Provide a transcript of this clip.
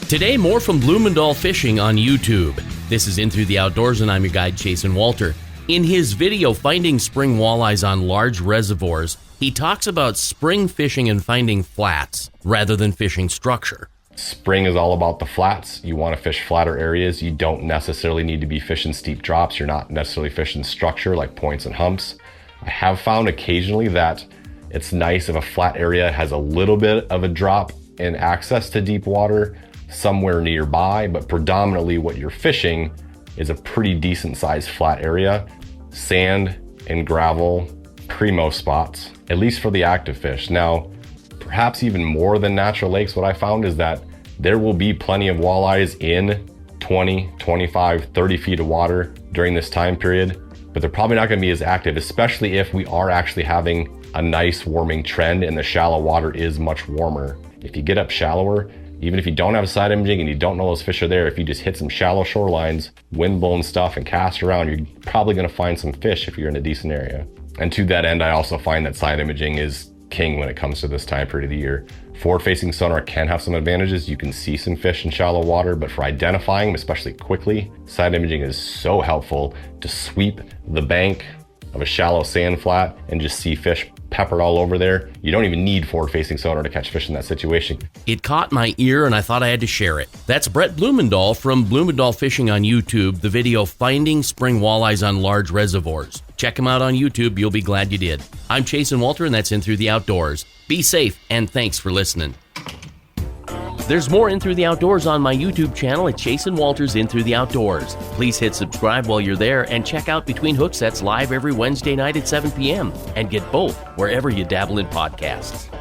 Today, more from Bloemendaal Fishing on YouTube. This is In Through the Outdoors, and I'm your guide, Jason Walter. In his video, Finding Spring Walleyes on Large Reservoirs, he talks about spring fishing and finding flats rather than fishing structure. Spring is all about the flats. You want to fish flatter areas. You don't necessarily need to be fishing steep drops. You're not necessarily fishing structure like points and humps. I have found occasionally that it's nice if a flat area has a little bit of a drop in access to deep water somewhere nearby, but predominantly what you're fishing is a pretty decent sized flat area. Sand and gravel, primo spots, at least for the active fish. Now, perhaps even more than natural lakes, what I found is that there will be plenty of walleyes in 20, 25, 30 feet of water during this time period, but they're probably not going to be as active, especially if we are actually having a nice warming trend and the shallow water is much warmer. If you get up shallower, even if you don't have side imaging and you don't know those fish are there, if you just hit some shallow shorelines, wind-blown stuff and cast around, you're probably going to find some fish if you're in a decent area. And to that end, I also find that side imaging is king when it comes to this time period of the year. Forward-facing sonar can have some advantages. You can see some fish in shallow water, but for identifying them, especially quickly, side imaging is so helpful to sweep the bank of a shallow sand flat and just see fish peppered all over there. You don't even need forward-facing sonar to catch fish in that situation. It caught my ear and I thought I had to share it. That's Brett Bloemendaal from Bloemendaal Fishing on YouTube, the video Finding Spring Walleyes on Large Reservoirs. Check him out on YouTube. You'll be glad you did. I'm Jason Walter, and that's In Through the Outdoors. Be safe, and thanks for listening. There's more In Through the Outdoors on my YouTube channel at Jason Walter's In Through the Outdoors. Please hit subscribe while you're there and check out Between Hook Sets live every Wednesday night at 7 p.m. and get both wherever you dabble in podcasts.